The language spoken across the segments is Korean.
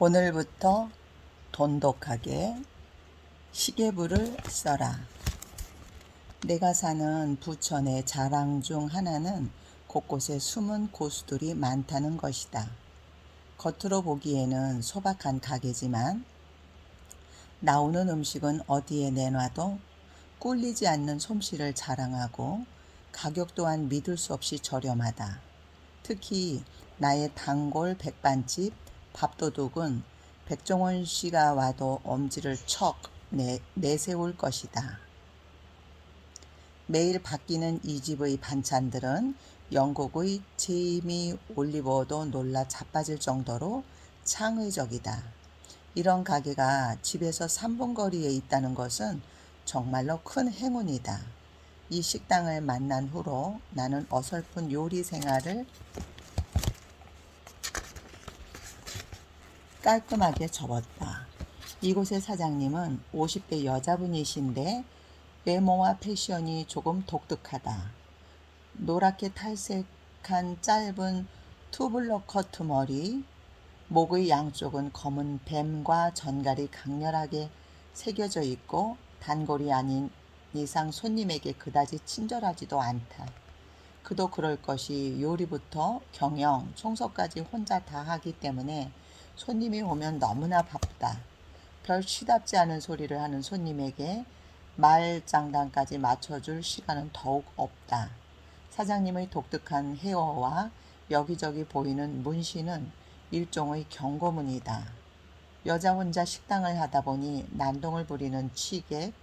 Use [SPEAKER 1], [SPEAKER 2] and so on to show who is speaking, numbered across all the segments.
[SPEAKER 1] 오늘부터 돈독하게 시계부를 써라. 내가 사는 부천의 자랑 중 하나는 곳곳에 숨은 고수들이 많다는 것이다. 겉으로 보기에는 소박한 가게지만 나오는 음식은 어디에 내놔도 꿀리지 않는 솜씨를 자랑하고 가격 또한 믿을 수 없이 저렴하다. 특히 나의 단골 백반집 밥도둑은 백종원 씨가 와도 엄지를 척 내세울 것이다. 매일 바뀌는 이 집의 반찬들은 영국의 제이미 올리버도 놀라 자빠질 정도로 창의적이다. 이런 가게가 집에서 3분 거리에 있다는 것은 정말로 큰 행운이다. 이 식당을 만난 후로 나는 어설픈 요리 생활을 깔끔하게 접었다. 이곳의 사장님은 50대 여자분이신데 외모와 패션이 조금 독특하다. 노랗게 탈색한 짧은 투블럭 커트 머리, 목의 양쪽은 검은 뱀과 전갈이 강렬하게 새겨져 있고 단골이 아닌 이상 손님에게 그다지 친절하지도 않다. 그도 그럴 것이 요리부터 경영, 청소까지 혼자 다 하기 때문에 손님이 오면 너무나 바쁘다. 별 시답지 않은 소리를 하는 손님에게 말장단까지 맞춰줄 시간은 더욱 없다. 사장님의 독특한 헤어와 여기저기 보이는 문신은 일종의 경고문이다. 여자 혼자 식당을 하다 보니 난동을 부리는 취객,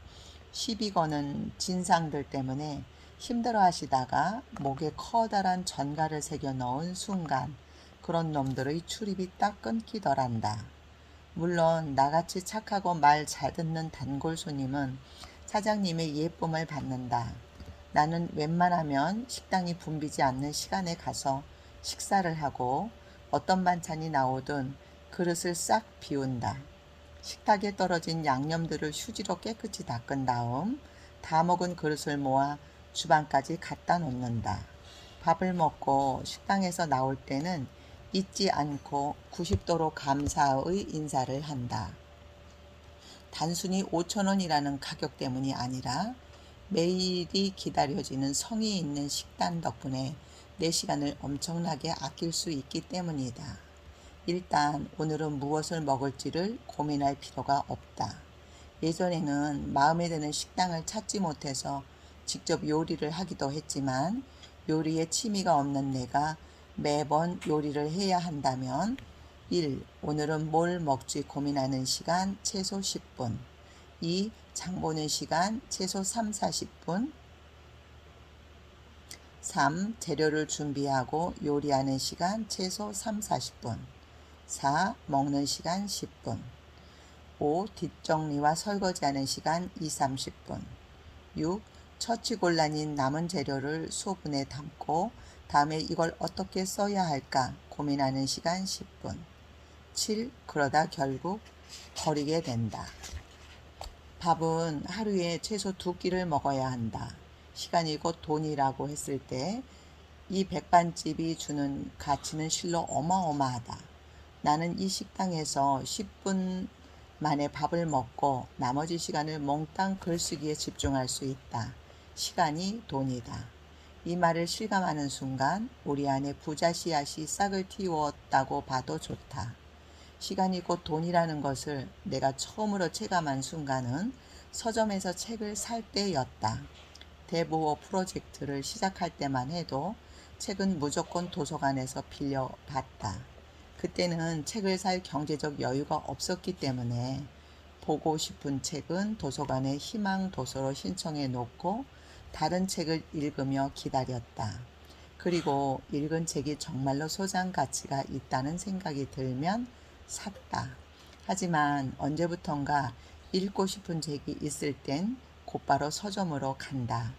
[SPEAKER 1] 시비 거는 진상들 때문에 힘들어 하시다가 목에 커다란 전갈을 새겨 넣은 순간 그런 놈들의 출입이 딱 끊기더란다. 물론 나같이 착하고 말 잘 듣는 단골 손님은 사장님의 예쁨을 받는다. 나는 웬만하면 식당이 붐비지 않는 시간에 가서 식사를 하고 어떤 반찬이 나오든 그릇을 싹 비운다. 식탁에 떨어진 양념들을 휴지로 깨끗이 닦은 다음 다 먹은 그릇을 모아 주방까지 갖다 놓는다. 밥을 먹고 식당에서 나올 때는 잊지 않고 90도로 감사의 인사를 한다. 단순히 5,000원이라는 가격 때문이 아니라 매일이 기다려지는 성의 있는 식단 덕분에 내 시간을 엄청나게 아낄 수 있기 때문이다. 일단 오늘은 무엇을 먹을지를 고민할 필요가 없다. 예전에는 마음에 드는 식당을 찾지 못해서 직접 요리를 하기도 했지만 요리에 취미가 없는 내가 매번 요리를 해야 한다면 1. 오늘은 뭘 먹지 고민하는 시간 최소 10분 2. 장 보는 시간 최소 3, 40분 3. 재료를 준비하고 요리하는 시간 최소 3, 40분 4. 먹는 시간 10분 5. 뒷정리와 설거지하는 시간 2, 30분 6. 처치곤란인 남은 재료를 소분에 담고 다음에 이걸 어떻게 써야 할까 고민하는 시간 10분 7. 그러다 결국 버리게 된다. 밥은 하루에 최소 2끼를 먹어야 한다. 시간이 곧 돈이라고 했을 때 이 백반집이 주는 가치는 실로 어마어마하다. 나는 이 식당에서 10분 만에 밥을 먹고 나머지 시간을 몽땅 글쓰기에 집중할 수 있다. 시간이 돈이다. 이 말을 실감하는 순간 우리 안에 부자 씨앗이 싹을 틔웠다고 봐도 좋다. 시간이 곧 돈이라는 것을 내가 처음으로 체감한 순간은 서점에서 책을 살 때였다. 대부호 프로젝트를 시작할 때만 해도 책은 무조건 도서관에서 빌려봤다. 그때는 책을 살 경제적 여유가 없었기 때문에 보고 싶은 책은 도서관에 희망 도서로 신청해 놓고 다른 책을 읽으며 기다렸다. 그리고 읽은 책이 정말로 소장 가치가 있다는 생각이 들면 샀다. 하지만 언제부턴가 읽고 싶은 책이 있을 땐 곧바로 서점으로 간다.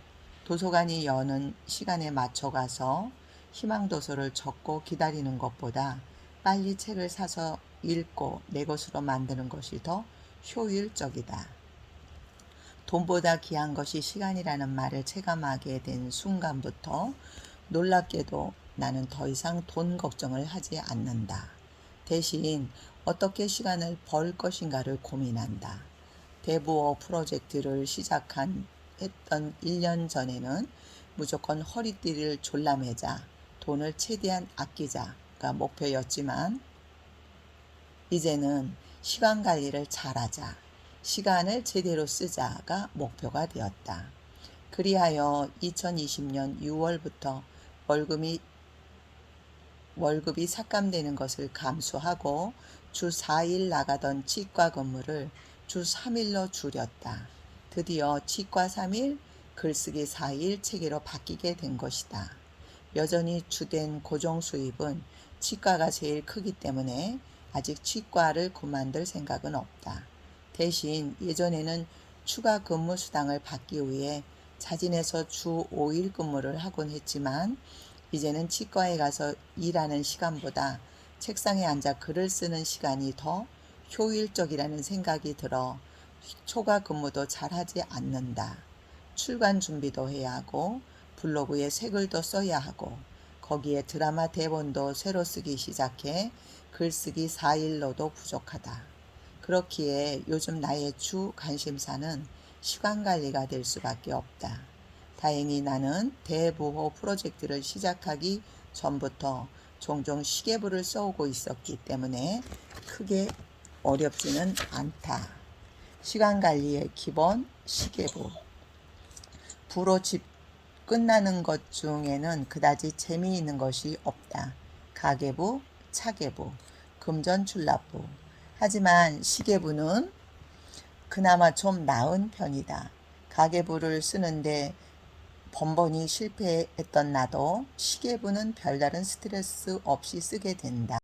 [SPEAKER 1] 도서관이 여는 시간에 맞춰 가서 희망도서를 적고 기다리는 것보다 빨리 책을 사서 읽고 내 것으로 만드는 것이 더 효율적이다. 돈보다 귀한 것이 시간이라는 말을 체감하게 된 순간부터 놀랍게도 나는 더 이상 돈 걱정을 하지 않는다. 대신 어떻게 시간을 벌 것인가를 고민한다. 대부호 프로젝트를 했던 1년 전에는 무조건 허리띠를 졸라매자, 돈을 최대한 아끼자가 목표였지만 이제는 시간 관리를 잘하자, 시간을 제대로 쓰자가 목표가 되었다. 그리하여 2020년 6월부터 월급이 삭감되는 것을 감수하고 주 4일 나가던 치과 근무를 주 3일로 줄였다. 드디어 치과 3일, 글쓰기 4일 체계로 바뀌게 된 것이다. 여전히 주된 고정 수입은 치과가 제일 크기 때문에 아직 치과를 그만둘 생각은 없다. 대신 예전에는 추가 근무 수당을 받기 위해 자진해서 주 5일 근무를 하곤 했지만 이제는 치과에 가서 일하는 시간보다 책상에 앉아 글을 쓰는 시간이 더 효율적이라는 생각이 들어 초과 근무도 잘하지 않는다. 출간 준비도 해야 하고 블로그에 새 글도 써야 하고 거기에 드라마 대본도 새로 쓰기 시작해 글쓰기 4일로도 부족하다. 그렇기에 요즘 나의 주 관심사는 시간 관리가 될 수밖에 없다. 다행히 나는 대부호 프로젝트를 시작하기 전부터 종종 시계부를 써오고 있었기 때문에 크게 어렵지는 않다. 시간 관리의 기본 시계부. 부로 집 끝나는 것 중에는 그다지 재미있는 것이 없다. 가계부, 차계부, 금전출납부. 하지만 시계부는 그나마 좀 나은 편이다. 가계부를 쓰는데 번번이 실패했던 나도 시계부는 별다른 스트레스 없이 쓰게 된다.